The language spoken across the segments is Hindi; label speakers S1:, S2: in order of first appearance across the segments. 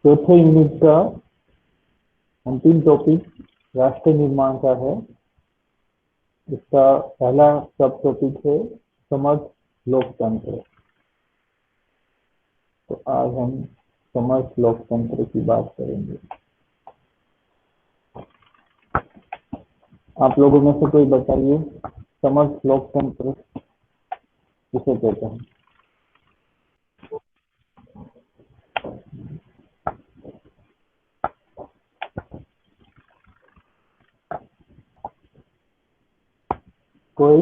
S1: चौथे यूनिट का अंतिम टॉपिक राष्ट्र निर्माण का है। इसका पहला सब टॉपिक है समर्थ लोकतंत्र। तो आज हम समर्थ लोकतंत्र की बात करेंगे। आप लोगों में से कोई बताइए, समर्थ लोकतंत्र किसे कहते हैं? कोई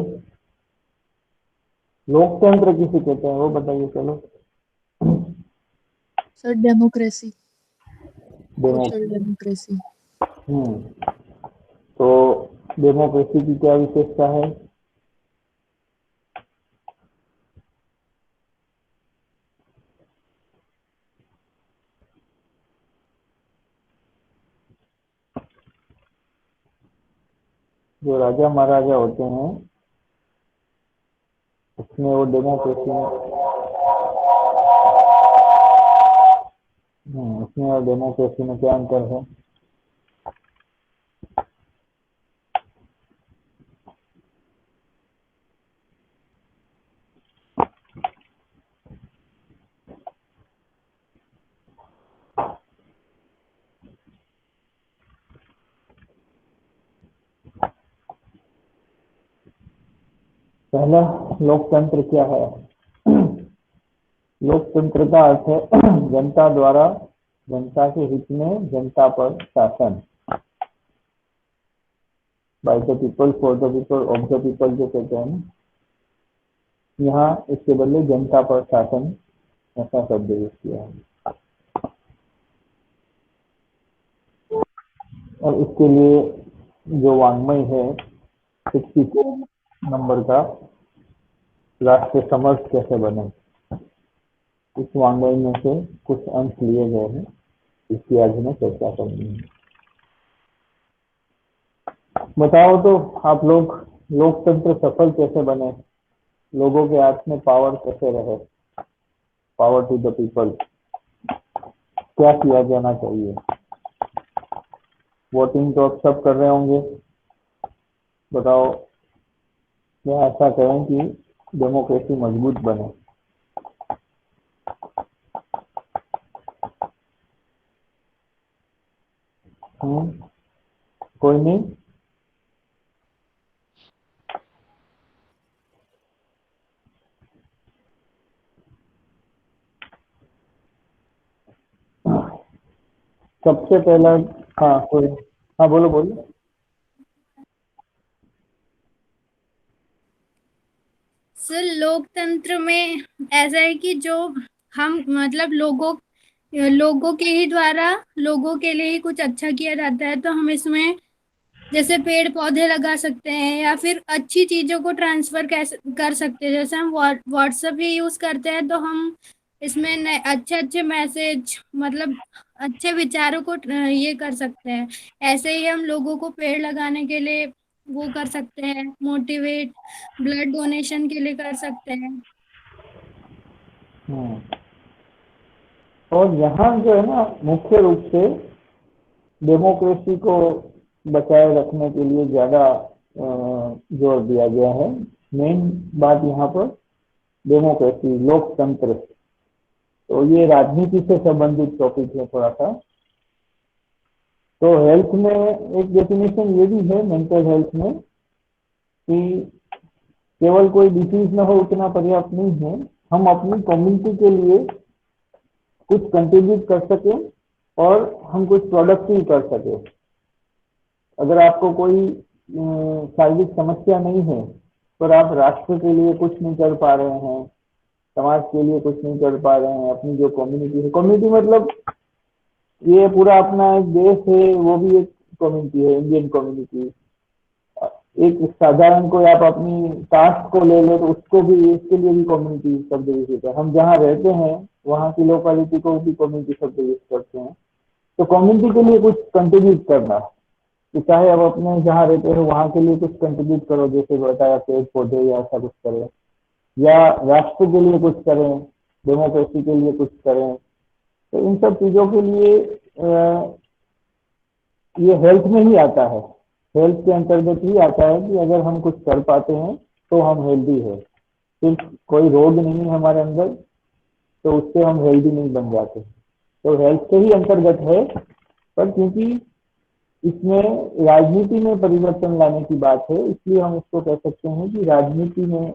S1: लोकतंत्र किसे कहते हैं वो बताइए। चलो
S2: सर, डेमोक्रेसी।
S1: डेमोक्रेसी। तो डेमोक्रेसी की क्या विशेषता है? जो राजा महाराजा होते हैं उसमें वो डेमोक्रेसी उसमें और डेमोक्रेसी में क्या अंतर है? पहला लोकतंत्र क्या है? लोकतंत्र का अर्थ है जनता द्वारा जनता के हित में जनता पर शासन। By the people, for the people, of the people जो कहते हैं, यहाँ इसके बदले जनता पर शासन ऐसा शब्द यूज किया है। और इसके लिए जो वाङ्मय है 64 नंबर का, राष्ट्र समर्थ कैसे बने, इस वाङ्मय में से कुछ अंश लिए गए हैं, इसकी आज हमें चर्चा करनी है। बताओ तो आप लोग, लोकतंत्र सफल कैसे बने? लोगों के हाथ में पावर कैसे रहे? Power to the people. क्या किया जाना चाहिए? वोटिंग तो अब सब कर रहे होंगे। बताओ क्या ऐसा करें कि डेमोक्रेसी मजबूत बने? कोई नहीं? सबसे पहला, हाँ कोई, हाँ बोलो बोलो।
S3: सर, लोकतंत्र में ऐसा है कि जो हम मतलब लोगों के ही द्वारा लोगों के लिए ही कुछ अच्छा किया जाता है। तो हम इसमें जैसे पेड़ पौधे लगा सकते हैं या फिर अच्छी चीजों को ट्रांसफर कर सकते हैं। जैसे हम व्हाट्सएप ही यूज करते हैं तो हम इसमें अच्छे अच्छे मैसेज, मतलब अच्छे विचारों को ये कर सकते हैं। ऐसे ही हम लोगों को पेड़ लगाने के लिए वो कर सकते हैं, मोटिवेट, ब्लड डोनेशन के लिए कर सकते हैं।
S1: और यहाँ जो है ना, मुख्य रूप से डेमोक्रेसी को बचाए रखने के लिए ज्यादा जोर दिया गया है। मेन बात यहाँ पर डेमोक्रेसी, लोकतंत्र। तो ये राजनीति से संबंधित टॉपिक है थोड़ा सा। तो हेल्थ में एक डेफिनेशन ये भी है, मेंटल हेल्थ में, कि केवल कोई डिसीज ना हो उतना पर्याप्त नहीं है। हम अपनी कम्युनिटी के लिए कुछ कंट्रीब्यूट कर सके और हम कुछ प्रोडक्टिव कर सके। अगर आपको कोई शारीरिक समस्या नहीं है पर आप राष्ट्र के लिए कुछ नहीं कर पा रहे हैं, समाज के लिए कुछ नहीं कर पा रहे हैं, अपनी जो कम्युनिटी है, कम्युनिटी मतलब ये पूरा अपना एक देश है, वो भी एक कम्युनिटी है, इंडियन कम्युनिटी। एक साधारण कोई आप अपनी कास्ट को ले लो तो उसको भी, इसके लिए भी कम्युनिटी शब्द यूज होता है। हम जहाँ रहते हैं वहाँ की लोकेलिटी को भी कम्युनिटी शब्द यूज करते हैं। तो कम्युनिटी के लिए कुछ कंट्रीब्यूट करना, कि चाहे अब अपने जहाँ रहते हो वहाँ के लिए कुछ कंट्रीब्यूट करो, जैसे बताया पेड़ पौधे या ऐसा कुछ करें, या राष्ट्र के लिए कुछ करें, डेमोक्रेसी के लिए कुछ करें, तो इन सब चीज़ों के लिए ये हेल्थ में ही आता है, हेल्थ के अंतर्गत ही आता है कि अगर हम कुछ कर पाते हैं तो हम हेल्दी है। सिर्फ कोई रोग नहीं है हमारे अंदर तो उससे हम हेल्दी नहीं बन जाते, तो हेल्थ के ही अंतर्गत है। पर क्योंकि इसमें राजनीति में परिवर्तन लाने की बात है, इसलिए हम इसको कह सकते हैं कि राजनीति में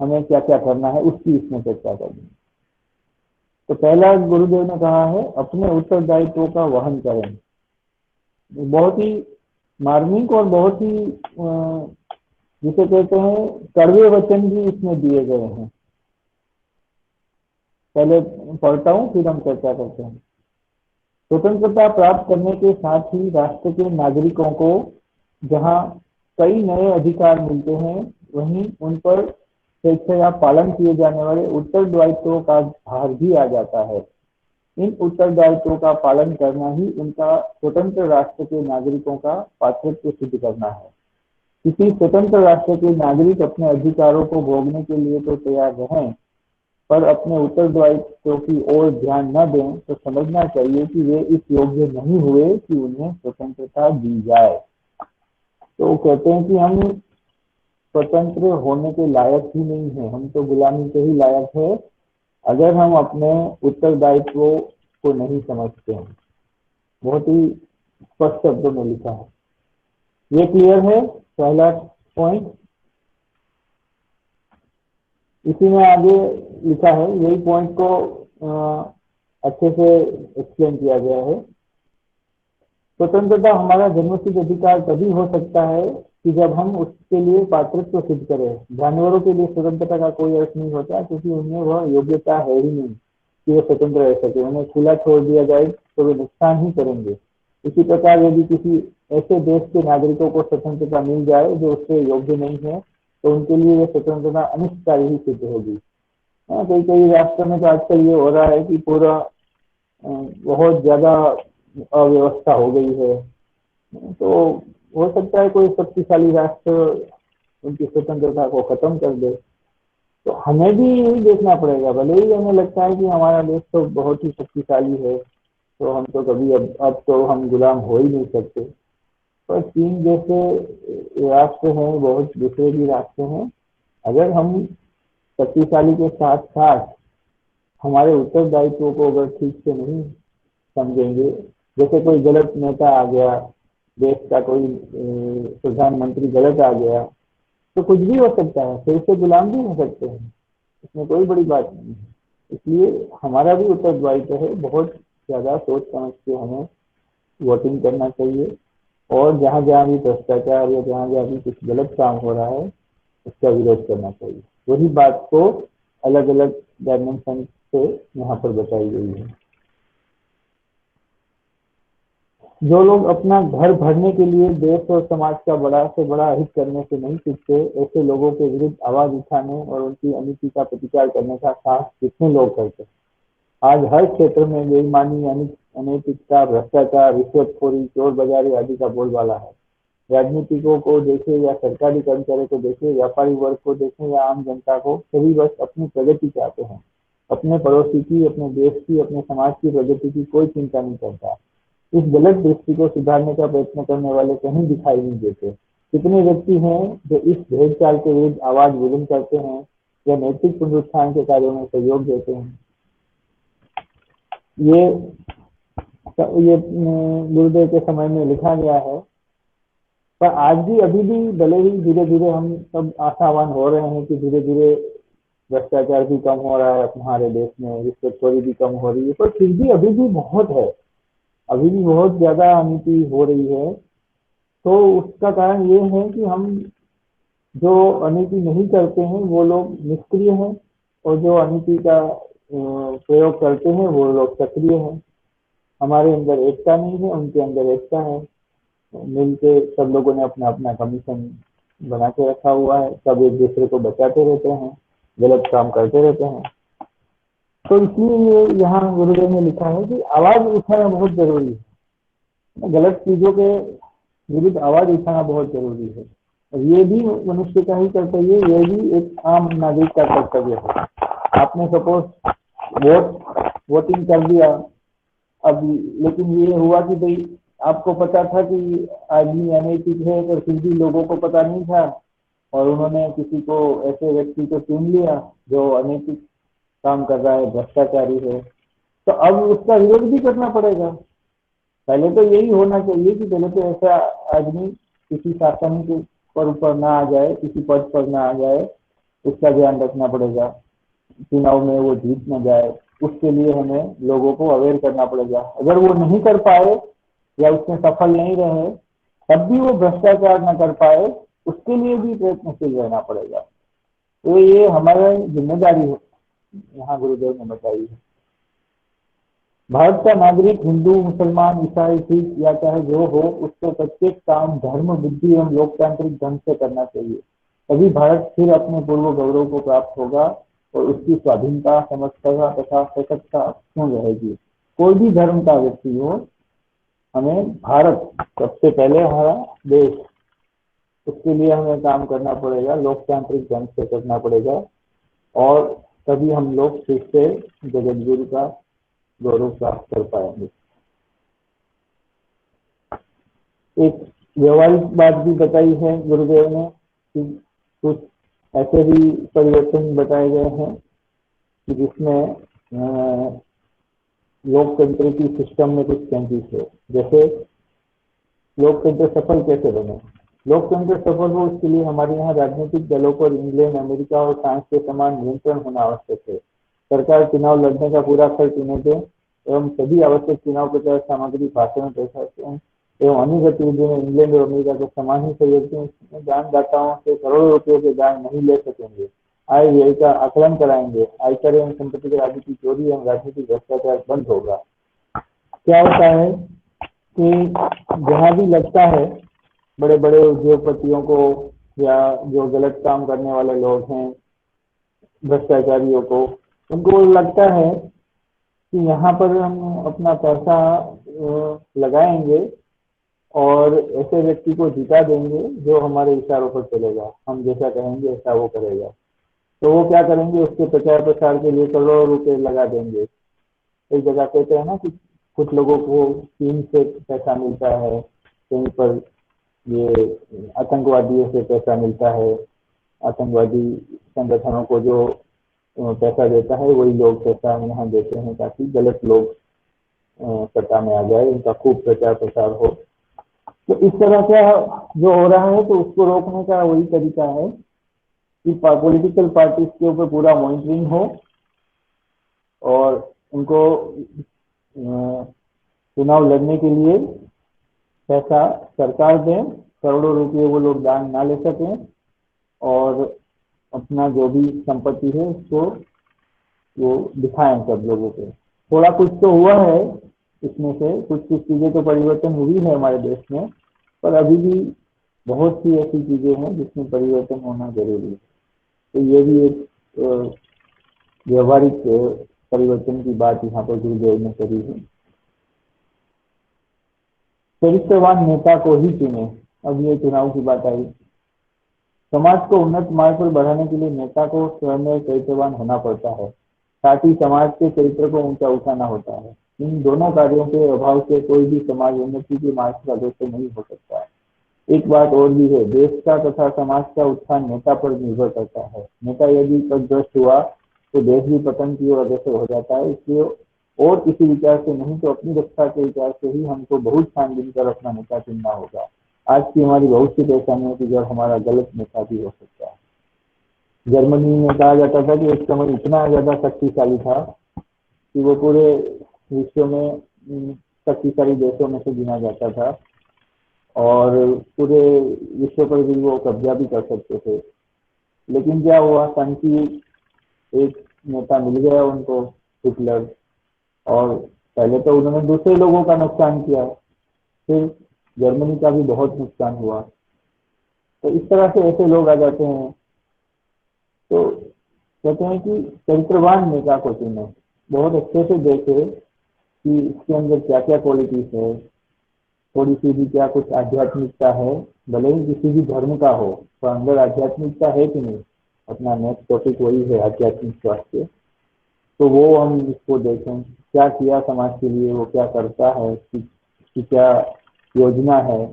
S1: हमें क्या क्या करना है उसकी इसमें चर्चा करनी है। तो पहला गुरुदेव ने कहा है अपने उत्तरदायित्वों का वहन करें। बहुत ही मार्मिक और बहुत ही जिसे कहते हैं कड़वे वचन भी इसमें दिए गए हैं। पहले पढ़ता हूँ फिर हम चर्चा करते हैं। स्वतंत्रता प्राप्त करने के साथ ही राष्ट्र के नागरिकों को जहाँ कई नए अधिकार मिलते हैं, वहीं उन पर स्वेच्छया पालन किए जाने वाले उत्तरदायित्वों का भार भी आ जाता है। इन उत्तरदायित्वों का पालन करना ही उनका स्वतंत्र राष्ट्र के नागरिकों का पात्रत्व सिद्ध करना है। किसी स्वतंत्र राष्ट्र के नागरिक अपने अधिकारों को भोगने के लिए तो तैयार रहें, पर अपने उत्तरदायित्व की ओर ध्यान न दें तो समझना चाहिए कि वे इस योग्य नहीं हुए कि उन्हें स्वतंत्रता दी जाए। तो कहते हैं कि हम स्वतंत्र होने के लायक ही नहीं है, हम तो गुलामी के ही लायक है अगर हम अपने उत्तरदायित्वों को नहीं समझते हैं। बहुत ही स्पष्ट शब्दों में लिखा है, ये क्लियर है पहला पॉइंट। इसी में आगे लिखा है, यही पॉइंट को अच्छे से एक्सप्लेन किया गया है। स्वतंत्रता हमारा जन्मसिद्ध अधिकार तभी हो सकता है कि जब हम उसके लिए पात्रत्व सिद्ध करें। जानवरों के लिए स्वतंत्रता का कोई अर्थ नहीं होता क्योंकि उनमें वह योग्यता है ही नहीं कि वे स्वतंत्र रह सके। उन्हें खुला छोड़ दिया जाए तो वे नुकसान ही करेंगे। इसी प्रकार यदि किसी ऐसे देश के नागरिकों को स्वतंत्रता मिल जाए जो उससे योग्य नहीं है तो उनके लिए यह स्वतंत्रता अनिष्टकारी ही सिद्ध होगी। कई कई राष्ट्रों में तो आजकल ये हो रहा है कि पूरा बहुत ज्यादा अव्यवस्था हो गई है, तो हो सकता है कोई शक्तिशाली राष्ट्र उनकी स्वतंत्रता को खत्म कर दे। तो हमें भी यही देखना पड़ेगा, भले ही हमें लगता है कि हमारा देश तो बहुत ही शक्तिशाली है तो हम तो कभी अब तो हम गुलाम हो ही नहीं सकते। पर चीन जैसे राष्ट्र हैं, बहुत दूसरे भी राष्ट्र हैं, अगर हम शक्तिशाली के साथ साथ हमारे उत्तरदायित्वों को अगर ठीक से नहीं समझेंगे, जैसे कोई गलत नेता आ गया, देश का कोई प्रधानमंत्री गलत आ गया तो कुछ भी हो सकता है, फिर से गुलाम भी हो सकते हैं, इसमें कोई बड़ी बात नहीं है। इसलिए हमारा भी उत्तरदायित्व है, बहुत ज्यादा सोच समझ के हमें वोटिंग करना चाहिए और जहाँ जहाँ भी भ्रष्टाचार या जहाँ जहाँ भी कुछ गलत काम हो रहा है उसका विरोध करना चाहिए। वही बात को अलग अलग डायमेंशन से यहाँ पर बताई गई है। जो लोग अपना घर भरने के लिए देश और समाज का बड़ा से बड़ा हित करने से नहीं सीखते, ऐसे लोगों के विरुद्ध आवाज उठाने और उनकी अनीति का प्रतिकार करने का साहस कितने लोग करते हैं। आज हर क्षेत्र में बेईमानी, अनैतिकता, भ्रष्टाचार, रिश्वतखोरी, चोर बाजारी आदि का बोलबाला है। राजनीतिकों को देखें या सरकारी कर्मचारियों को देखें, व्यापारी वर्ग को देखें या आम जनता को, सभी बस अपनी प्रगति चाहते हैं। अपने पड़ोसी की, अपने देश की, अपने समाज की प्रगति की कोई चिंता नहीं करता। इस गलत दृष्टि को सुधारने का प्रयत्न करने वाले कहीं दिखाई नहीं देते। कितने व्यक्ति हैं जो इस भेद चाल के विरुद्ध आवाज बुलंद करते हैं या नैतिक पुनरुत्थान के कार्यों में सहयोग देते हैं। ये गुरुदेव के समय में लिखा गया है, पर आज भी अभी भी भले ही धीरे धीरे हम सब आशावान हो रहे हैं कि धीरे धीरे भ्रष्टाचार भी कम हो रहा है हमारे देश में, रिश्वतखोरी भी कम हो रही है, पर फिर भी अभी भी बहुत है, अभी भी बहुत ज्यादा अनीति हो रही है। तो उसका कारण ये है कि हम जो अनीति नहीं करते हैं वो लोग निष्क्रिय हैं और जो अनीति का प्रयोग करते हैं वो लोग सक्रिय हैं। हमारे अंदर एकता नहीं है, उनके अंदर एकता है। मिलके सब लोगों ने अपना अपना कमीशन बना के रखा हुआ है, सब एक दूसरे को बचाते रहते हैं, गलत काम करते रहते हैं। तो इसलिए यहाँ गुरुदेव ने लिखा है कि आवाज उठाना बहुत जरूरी है, गलत चीजों के विरुद्ध आवाज उठाना बहुत जरूरी है। और ये भी मनुष्य का ही कर्तव्य है, ये भी एक आम नागरिक का कर्तव्य है। आपने सपोज वोटिंग कर दिया अब लेकिन ये हुआ कि भाई आपको पता था कि आदमी अनैतिक है, पर फिर भी लोगों को पता नहीं था और उन्होंने किसी को, ऐसे व्यक्ति को चुन लिया जो अनैतिक काम कर रहा है, भ्रष्टाचारी है। तो अब उसका विरोध भी करना पड़ेगा। पहले तो यही होना चाहिए कि पहले तो ऐसा आदमी किसी शासन के पर ऊपर ना आ जाए, किसी पद पर ना आ जाए, उसका ध्यान रखना पड़ेगा। चुनाव में वो जीत न जाए, उसके लिए हमें लोगों को अवेयर करना पड़ेगा। अगर वो नहीं कर पाए या उसमें सफल नहीं रहे, तब भी वो भ्रष्टाचार न कर पाए, उसके लिए भी प्रयत्नशील रहना पड़ेगा। तो ये हमारी जिम्मेदारी है, यहाँ गुरुदेव ने बताई है। भारत का नागरिक हिंदू, मुसलमान, ईसाई, सिख या चाहे जो हो, उसको प्रत्येक काम धर्म, बुद्धि एवं लोकतांत्रिक ढंग से करना चाहिए। तभी भारत फिर अपने पूर्व गौरव को प्राप्त होगा और उसकी स्वाधीनता, समर्थता तथा सशक्तता अक्षुण्ण रहेगी। कोई भी धर्म का व्यक्ति हो, हमें भारत सबसे पहले, हमारा देश, उसके लिए हमें काम करना पड़ेगा, लोकतांत्रिक ढंग से करना पड़ेगा और तभी हम लोग फिर से जगत गुरु का गौरव प्राप्त कर पाएंगे। एक व्यवहारिक बात भी बताई है गुरुदेव ने कि कुछ ऐसे भी परिवर्तन बताए गए हैं कि जिसमें लोकतंत्र की सिस्टम में कुछ चेंजेस है। जैसे लोकतंत्र सफल कैसे बने? लोकतंत्र सफल हो, इसके लिए हमारे यहाँ राजनीतिक दलों पर इंग्लैंड, अमेरिका और फ्रांस के समान नियंत्रण होना आवश्यक है। सरकार चुनाव लड़ने का पूरा खर्च उन्हें दे एवं सभी आवश्यक चुनाव प्रचार सामग्री, भाषण, प्रशासन एवं अन्य गतिविधियों में इंग्लैंड और अमेरिका के समान ही सहयोग दें। इसमें दानदाताओं से करोड़ों रुपयों के दान नहीं ले सकेंगे। आय व्यय का आकलन कराएंगे। आयकर एवं संपत्ति के आदि की चोरी एवं राजनीतिक भ्रष्टाचार बंद होगा। क्या होता है कि जहाँ भी लगता है बड़े बड़े उद्योगपतियों को या जो गलत काम करने वाले लोग हैं, भ्रष्टाचारियों को, उनको लगता है कि यहाँ पर हम अपना पैसा लगाएंगे और ऐसे व्यक्ति को जिता देंगे जो हमारे इशारों पर चलेगा, हम जैसा कहेंगे ऐसा वो करेगा। तो वो क्या करेंगे, उसके प्रचार प्रसार के लिए करोड़ों रुपए लगा देंगे। एक जगह कहते हैं ना कि कुछ लोगों को चीन से पैसा मिलता है, कहीं पर ये आतंकवादियों से पैसा मिलता है, आतंकवादी संगठनों को जो पैसा देता है वही लोग पैसा यहाँ देते हैं ताकि गलत लोग सत्ता में आ जाए, उनका खूब प्रचार प्रसार हो। तो इस तरह का जो हो रहा है, तो उसको रोकने का वही तरीका है कि पॉलिटिकल पार्टीज के ऊपर पूरा मॉनिटरिंग हो और उनको चुनाव लड़ने के लिए पैसा सरकार दें, करोड़ों रुपये वो लोग दान ना ले सकें और अपना जो भी संपत्ति है उसको वो दिखाएं सब लोगों को। थोड़ा कुछ तो हुआ है इसमें से, कुछ कुछ चीजें तो परिवर्तन हुई है हमारे देश में, पर अभी भी बहुत सी ऐसी चीजें हैं जिसमें परिवर्तन होना जरूरी है। तो ये भी एक व्यवहारिक परिवर्तन की बात यहाँ पर गुरुदेव ने करी है। चरित्रवान नेता को ही चुने। अब ये चुनाव की बात आई। समाज को उन्नत मार्ग पर बढ़ाने के लिए नेता को स्वयं चरित्रवान होना पड़ता है, साथ ही समाज के चरित्र को ऊंचा उठाना होता है। इन दोनों कार्यों के अभाव से कोई भी समाज उन्नति के मार्ग पर अग्रसर नहीं हो सकता है। एक बात और भी है, देश का तथा समाज का उत्थान नेता पर निर्भर करता है। नेता यदि पथभ्रष्ट हुआ तो देश भी पतन की ओर अग्रसर हो जाता है। इसलिए और किसी विचार से नहीं तो अपनी रक्षा के विचार से ही हमको बहुत छानबीन कर अपना नेता चुनना होगा। आज की हमारी बहुत सी परेशानियों की जड़ हमारा गलत नेता भी हो सकता है। जर्मनी में कहा जाता था कि एक समय इतना ज्यादा शक्तिशाली था कि वो पूरे विश्व में शक्तिशाली देशों में से गिना जाता था और पूरे विश्व पर भी वो कब्जा भी कर सकते थे। लेकिन क्या हुआ, शांति एक नेता मिल गया उनको, हिटलर, और पहले तो उन्होंने दूसरे लोगों का नुकसान किया, फिर जर्मनी का भी बहुत नुकसान हुआ। तो इस तरह से ऐसे लोग आ जाते हैं। तो कहते हैं कि चरित्रवान नेता को चुने, बहुत अच्छे से देखे कि इसके अंदर क्या क्या क्वालिटीज है, थोड़ी सी भी क्या कुछ आध्यात्मिकता है, भले ही किसी भी धर्म का हो, तो अंदर आध्यात्मिकता है कि नहीं। अपना नेक्स्ट टॉपिक वही है, आध्यात्मिक स्वास्थ्य। तो वो हम इसको देखें, क्या किया समाज के लिए, वो क्या करता है, उसकी क्या योजना है,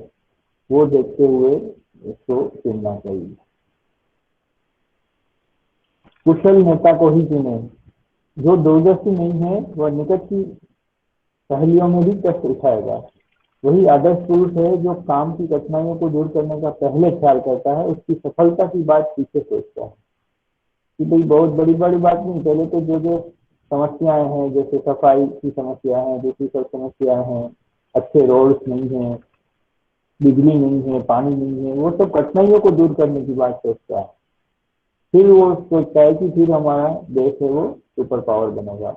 S1: वो देखते हुए इसको चुनना चाहिए। कुशल नेता को ही चुने, जो दूरदर्शी नहीं है वह निकट की पहेलियों में भी कष्ट उठाएगा। वही आदर्श पुरुष है जो काम की कठिनाइयों को दूर करने का पहले ख्याल करता है, उसकी सफलता की बात पीछे सोचता है कि भाई बहुत बड़ी बड़ी बात नहीं, पहले तो जो जो समस्याएं हैं, जैसे सफाई की समस्या है, दूसरी सब समस्याएं हैं, अच्छे रोड्स नहीं है, बिजली नहीं है, पानी नहीं है, वो सब कठिनाइयों को दूर करने की बात सोचता है। फिर वो सोचता है कि फिर हमारा देश है वो सुपर पावर बनेगा।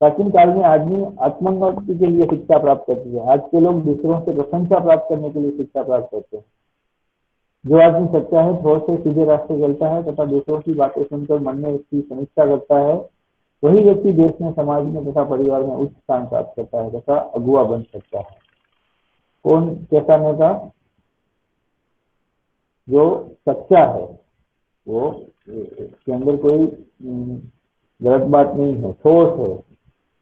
S1: प्राचीन काल में आदमी आत्मोन्नति के लिए शिक्षा प्राप्त करते थे, आज के लोग दूसरों से प्रशंसा प्राप्त करने के लिए शिक्षा प्राप्त करते हैं। जो आदमी सच्चा है, थोड़े से सीधे रास्ते चलता है तथा दूसरों की बातें सुनकर मन में उसकी समीक्षा करता है, वही व्यक्ति देश में, समाज में तथा परिवार में उच्च स्थान प्राप्त करता है तथा अगुआ बन सकता है। कौन कैसा नेता? जो सच्चा है, वो के अंदर कोई गलत बात नहीं है, ठोस है,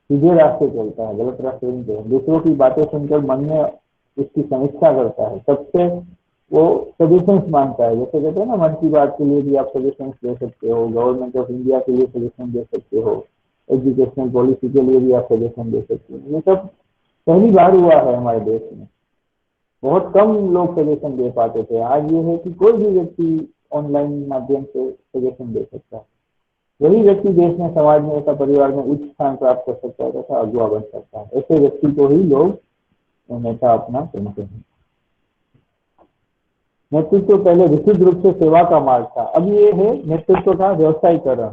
S1: सीधे रास्ते चलता है, गलत रास्ते नहीं चलता, दूसरों की बातें सुनकर मन में उसकी समीक्षा करता है, सबसे वो सजेशंस मांगता है। जैसे कहते हैं ना, मन की बात के लिए भी आप सजेशंस दे सकते हो, गवर्नमेंट ऑफ इंडिया के लिए सजेशन दे सकते हो, एजुकेशनल पॉलिसी के लिए भी आप सजेशन दे सकते हो। ये सब पहली बार हुआ है हमारे देश में, बहुत कम लोग सजेशन दे पाते थे। आज ये है कि कोई भी व्यक्ति ऑनलाइन माध्यम से सजेशन दे सकता है। वही व्यक्ति देश में, समाज में तथा परिवार में उच्च स्थान प्राप्त कर सकता है तथा अगुवा बन सकता है। ऐसे व्यक्ति को ही लोग नेता अपना चुनते हैं। नेतृत्व पहले विशुद्ध रूप से सेवा का मार्ग था, अब ये है नेतृत्व का व्यवसायीकरण।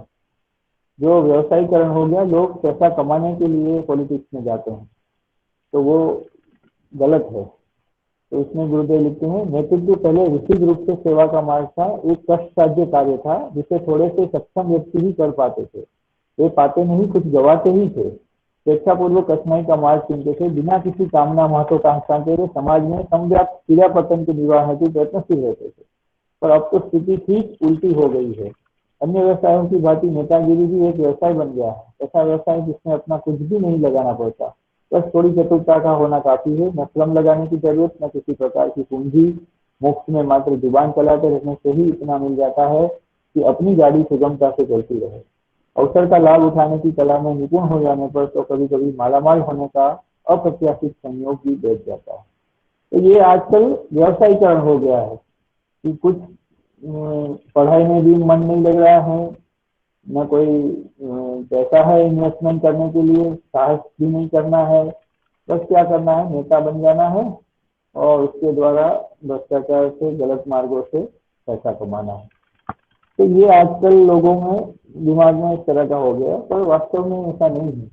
S1: जो व्यवसायीकरण हो गया, लोग पैसा कमाने के लिए पॉलिटिक्स में जाते हैं, तो वो गलत है। तो इसमें गुरुदेव लिखते हैं, नेतृत्व पहले विशुद्ध रूप से सेवा का मार्ग था, एक कष्टसाध्य कार्य था जिसे थोड़े से सक्षम व्यक्ति ही कर पाते थे। वे पाते नहीं, कुछ गवाते ही थे। स्वेच्छापूर्वक कठिनाई का मार्ग चुनते थे, बिना किसी कामना महत्वाकांक्षा के वे समाज में समव्याप्त क्रियापतन के निर्वाह हेतु प्रयत्नशील रहते थे। पर अब तो स्थिति ठीक उल्टी हो गई है। अन्य व्यवसायों की भांति नेतागिरी भी एक व्यवसाय बन गया है, ऐसा व्यवसाय जिसमें अपना कुछ भी नहीं लगाना पड़ता, बस थोड़ी चतुरता का होना काफी है। न श्रम लगाने की जरूरत, न किसी प्रकार की पूंजी, मुफ्त में मात्र जुबान चलाते रहने से ही इतना मिल जाता है कि अपनी गाड़ी सुगमता से चलती रहे। अवसर का लाभ उठाने की कला में निपुण हो जाने पर तो कभी कभी मालामाल होने का अप्रत्याशित संयोग भी बैठ जाता है। तो ये आजकल व्यवसायीकरण हो गया है कि कुछ पढ़ाई में भी मन नहीं लग रहा है, न कोई पैसा है इन्वेस्टमेंट करने के लिए, साहस भी नहीं करना है, बस क्या करना है, नेता बन जाना है और उसके द्वारा भ्रष्टाचार से, गलत मार्गों से पैसा कमाना है। तो ये आजकल लोगों में दिमाग में इस तरह का हो गया, पर वास्तव में ऐसा नहीं है।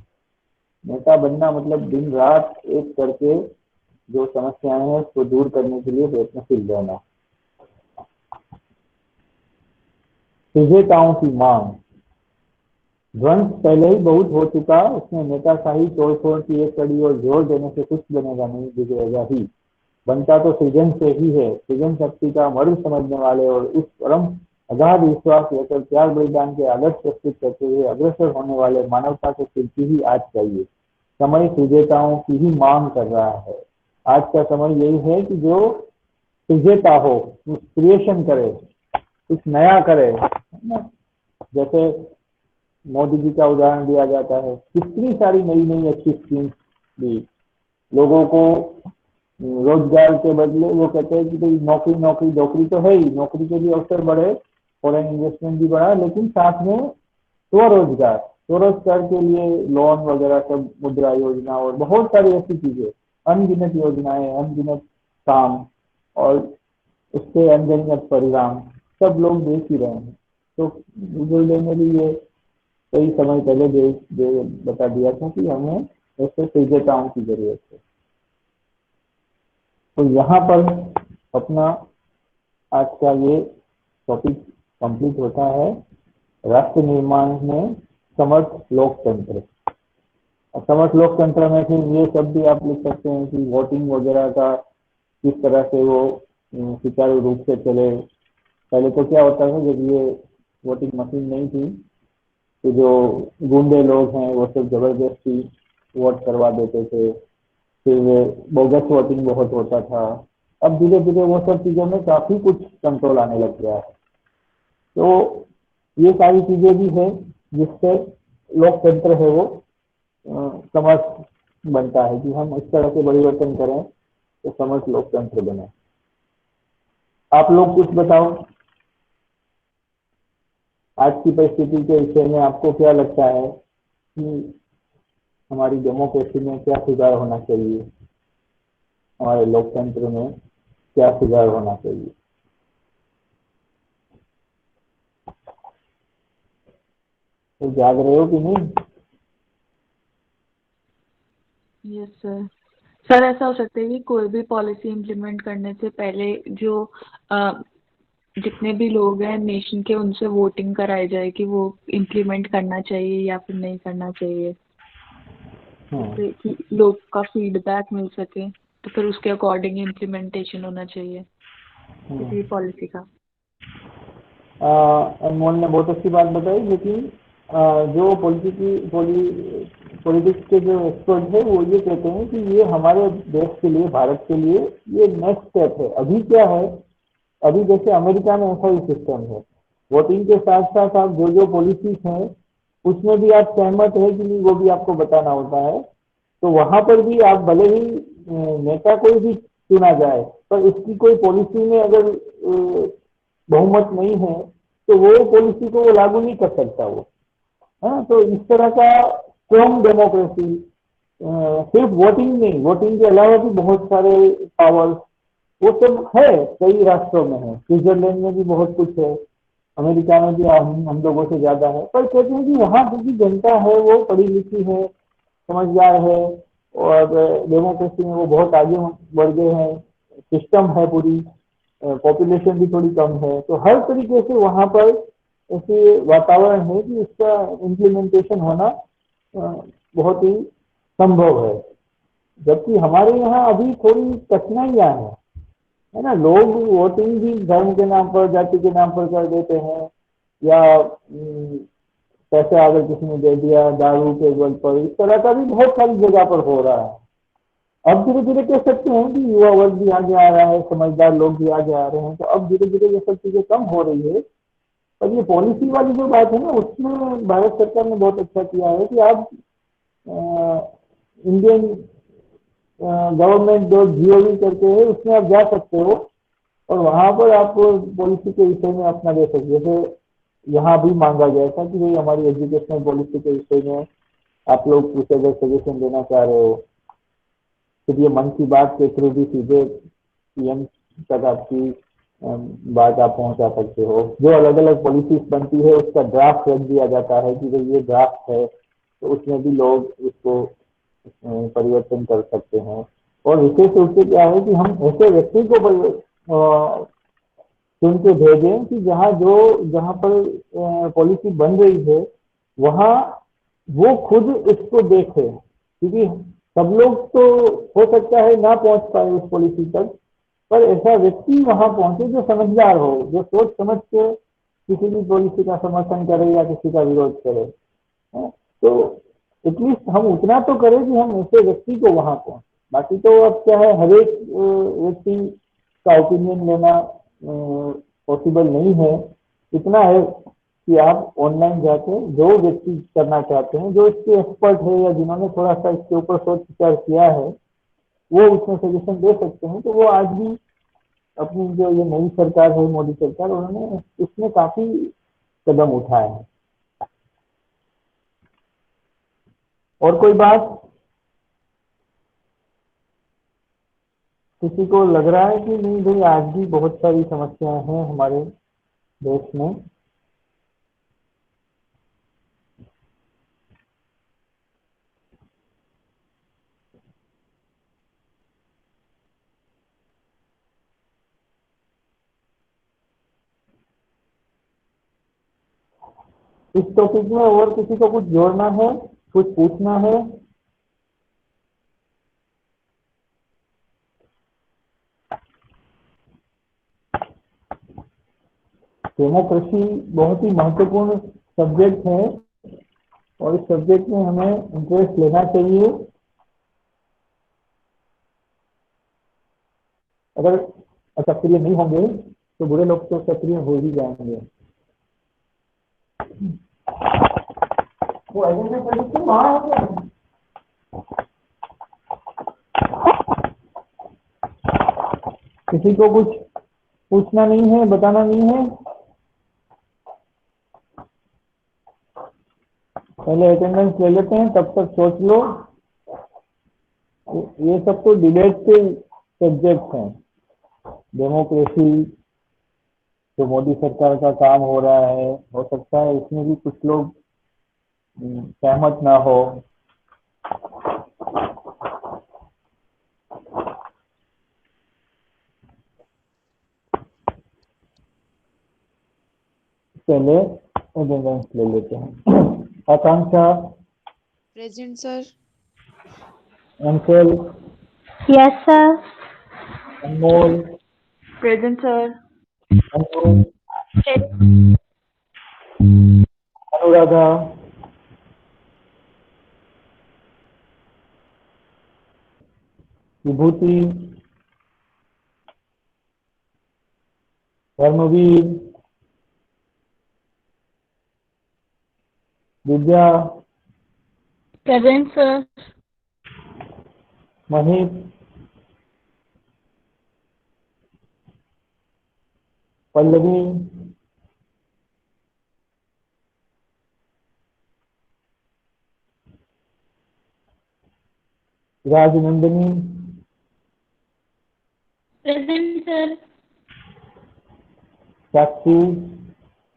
S1: नेता बनना मतलब दिन रात एक करके जो समस्याएं हैं उसको दूर करने के लिए प्रयत्नशील रहना। विजेताओं की मांग, ध्वंस पहले ही बहुत हो चुका, उसमें नेताशाही तोड़ फोड़ की एक कड़ी और जोर देने से कुछ बनेगा नहीं, बिगड़ेगा ही। बनता तो सृजन से ही है। सृजन शक्ति का मर्म समझने वाले और उस परम अगाध विश्वास लेकर त्याग बलिदान के आदर्श प्रस्तुत करते हुए अग्रसर होने वाले मानवता के शिल्पी ही आज चाहिए। समय सृजेताओं की ही मांग कर रहा है। आज का समय यही है कि जो सृजेता हो, क्रिएशन करे, कुछ नया करे। जैसे मोदी जी का उदाहरण दिया जाता है, कितनी सारी नई नई अच्छी स्कीम्स दी लोगों को रोजगार के बदले। वो कहते हैं कि भाई नौकरी नौकरी नौकरी तो है ही, नौकरी के भी अवसर बढ़े, फॉरेन इन्वेस्टमेंट भी बढ़ा, लेकिन साथ में स्वरोजगार के लिए लोन वगैरह सब, मुद्रा योजना और बहुत सारी ऐसी चीजें, अनगिनत योजनाएं, अनगिनत काम और उसके अनगिनत परिणाम सब लोग देख ही रहे हैं। तो गुरुदेव ने भी ये कई समय पहले बता दिया था कि हमें ऐसे सृजताओं की जरूरत है। तो यहाँ पर अपना आज का ये टॉपिक कंप्लीट होता है, राष्ट्र निर्माण में समर्थ लोकतंत्र। समर्थ लोकतंत्र में फिर ये सब भी आप लिख सकते हैं कि वोटिंग वगैरह का किस तरह से वो सुचारू रूप से चले। पहले तो क्या होता था, जब ये वोटिंग मशीन नहीं थी तो जो गुंडे लोग हैं वो सब जबरदस्ती वोट करवा देते थे, फिर बोगस वोटिंग बहुत होता था। अब धीरे धीरे वो सब चीज़ों में काफ़ी कुछ कंट्रोल आने लग गया है। तो ये सारी चीज़ें भी है जिससे लोकतंत्र है वो समर्थ बनता है कि हम इस तरह के परिवर्तन करें तो समर्थ लोकतंत्र बने। आप लोग कुछ बताओ, आज की परिस्थिति के विषय में आपको क्या लगता है कि हमारी डेमोक्रेसी में क्या सुधार होना चाहिए, हमारे लोकतंत्र में क्या सुधार होना चाहिए? तो जाग रहे हो कि नहीं?
S2: Yes sir. सर ऐसा हो सकता है कि कोई भी पॉलिसी इम्प्लीमेंट करने से पहले जो जितने भी लोग हैं नेशन के, उनसे वोटिंग कराई जाए कि वो इम्प्लीमेंट करना चाहिए या फिर नहीं करना चाहिए, जिससे कि लोग का फीडबैक मिल सके, तो फिर उसके अकॉर्डिंग इम्प्लीमेंटेशन होना चाहिए किसी पॉलिसी का।
S1: अनमोल ने बहुत अच्छी बात बताई, लेकिन जो पॉलिटिक्स के जो एक्सपर्ट है वो ये कहते हैं कि ये हमारे देश के लिए, भारत के लिए ये नेक्स्ट स्टेप है। अभी क्या है, अभी जैसे अमेरिका में ऐसा ही सिस्टम है, वोटिंग के साथ साथ आप जो जो पॉलिसीज हैं उसमें भी आप सहमत है कि नहीं वो भी आपको बताना होता है। तो वहां पर भी आप भले ही नेता कोई भी चुना जाए, पर उसकी कोई पॉलिसी में अगर बहुमत नहीं है तो वो पॉलिसी को वो लागू नहीं कर सकता वो। हाँ, तो इस तरह का स्ट्रॉन्ग डेमोक्रेसी, सिर्फ वोटिंग नहीं, वोटिंग के अलावा भी बहुत सारे पावर्स वो सब है, कई राष्ट्रों में है, स्विट्जरलैंड में भी बहुत कुछ है, अमेरिका में भी हम लोगों से ज्यादा है। पर कहते हैं कि वहाँ की जो जनता है वो पढ़ी लिखी है, समझदार है, और डेमोक्रेसी में वो बहुत आगे बढ़ गए हैं, सिस्टम है पूरी, पॉपुलेशन भी थोड़ी कम है, तो हर तरीके से वहाँ पर ऐसे वातावरण है कि इसका इम्प्लीमेंटेशन होना बहुत ही संभव है। जबकि हमारे यहाँ अभी थोड़ी कठिनाइयाँ हैं, है ना। लोग वोटिंग भी धर्म के नाम पर, जाति के नाम पर कर देते हैं, या पैसे अगर किसी ने दे दिया दारू के बल पर, इस तरह का भी बहुत सारी जगह पर हो रहा है। अब धीरे धीरे कह सकते हैं कि युवा वर्ग भी आगे आ रहा है, समझदार लोग भी आगे आ रहे हैं, तो अब धीरे धीरे ये सब चीजें कम हो रही है। पर ये पॉलिसी वाली जो बात है ना, उसमें भारत सरकार ने बहुत अच्छा किया है कि आप इंडियन गवर्नमेंट.gov करके है, उसमें आप जा सकते हो और वहां पर आप पॉलिसी के विषय में अपना दे सकते। जैसे यहाँ भी मांगा गया था कि भाई हमारी एजुकेशनल पॉलिसी के विषय में आप लोग कुछ अगर सजेशन देना चाह रहे हो, फिर ये मन की बात के थ्रू भी सीधे पीएम तक आपकी बात आप पहुंचा सकते हो। जो अलग अलग पॉलिसीज बनती है उसका ड्राफ्ट रख दिया जाता है कि भाई ये ड्राफ्ट है, तो उसमें भी लोग उसको परिवर्तन कर सकते हैं। और विशेष रूप से क्या है कि हम ऐसे व्यक्ति को चुन के भेजें कि जहाँ पर पॉलिसी बन रही है वहाँ वो खुद इसको देखे, क्योंकि सब लोग तो हो सकता है ना पहुंच पाए उस पॉलिसी तक, पर ऐसा व्यक्ति वहां पहुंचे जो समझदार हो, जो सोच समझ के किसी भी पॉलिसी का समर्थन करे या किसी का विरोध करे। तो एटलीस्ट हम उतना तो करें कि हम ऐसे व्यक्ति को वहां पहुंचे। बाकी तो अब क्या है, हर एक व्यक्ति का ओपिनियन लेना पॉसिबल नहीं है। इतना है कि आप ऑनलाइन जाके जो व्यक्ति करना चाहते हैं, जो इसके एक्सपर्ट है या जिन्होंने थोड़ा सा इसके ऊपर सोच विचार किया है, वो उसमें सजेशन दे सकते हैं। तो वो आज भी अपनी जो ये नई सरकार है, मोदी सरकार, उन्होंने इसमें काफी कदम उठाए हैं। और कोई बात किसी को लग रहा है कि नहीं भाई आज भी बहुत सारी समस्याएं हैं हमारे देश में? इस टॉपिक में और किसी को कुछ जोड़ना है, कुछ पूछना है? डेमोक्रेसी बहुत ही महत्वपूर्ण सब्जेक्ट है और इस सब्जेक्ट में हमें इंटरेस्ट लेना चाहिए। अगर सक्रिय नहीं होंगे तो बुरे लोग तो सक्रिय हो ही जाएंगे। वो वहाँ हो गया। किसी को कुछ पूछना नहीं है, बताना नहीं है? पहले अटेंडेंस ले लेते हैं, तब तक सोच लो। ये सब तो डिबेट के सब्जेक्ट हैं। डेमोक्रेसी जो मोदी सरकार का काम हो रहा है, हो सकता है इसमें भी कुछ लोग सहमत ना हो। पहले अटेंडेंस ले लेते हैं। Akanksha,
S4: present sir.
S1: Anshal,
S5: yes sir.
S1: Anmol,
S2: present sir.
S1: Anu, Anuradha, Vibhuti, Dharmveer, Vidya,
S2: present sir.
S1: Mahip, Pallavi, Rajnandini,
S5: present sir.
S1: Sakshi,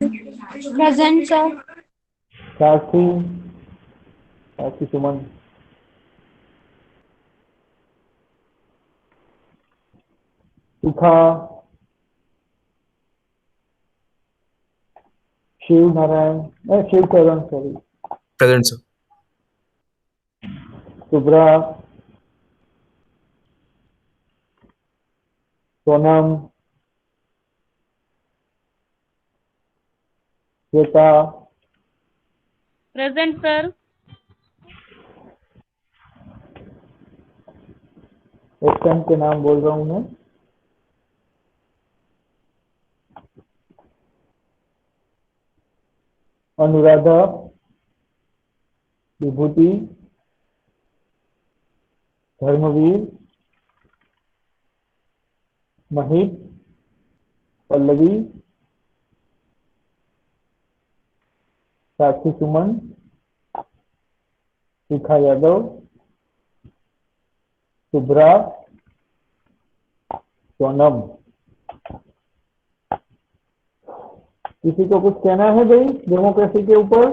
S5: present sir.
S1: Sakshi, Sakshi Suman, Shikha, Shiv Narayan, Shiv Charan, sorry,
S6: present sir.
S1: Shubhra, Sonam, Shweta,
S5: present sir.
S1: Absent के नाम बोल रहा हूँ मैं। अनुराधा, विभूति, धर्मवीर, महीप, पल्लवी, साक्षी सुमन, शिखा यादव, शुभ्रा, सोनम। किसी को कुछ कहना है भाई डेमोक्रेसी के ऊपर?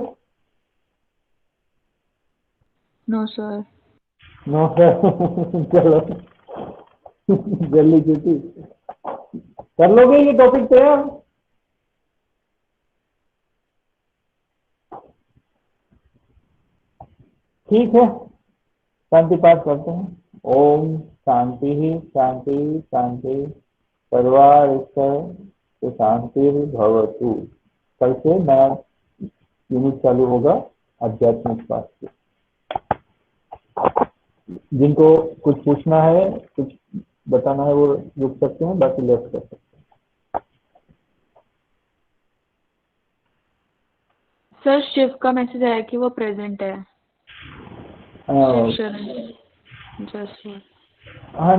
S2: No sir.
S1: No sir. चलो जल्दी छुट्टी कर लोगे ये टॉपिक तैयार? ठीक है, शांति पाठ करते हैं। ओम शांति ही शांति शांति सर्वार शांति भवतु। कल से नया यूनिट चालू होगा आध्यात्मिक पाठ से। जिनको कुछ पूछना है, कुछ बताना है, वो रुक सकते हैं, बाकी लेफ्ट कर सकते हैं।
S2: सर शिव का मैसेज आया कि वो प्रेजेंट है। शिव शरण। जस्ट
S1: हाँ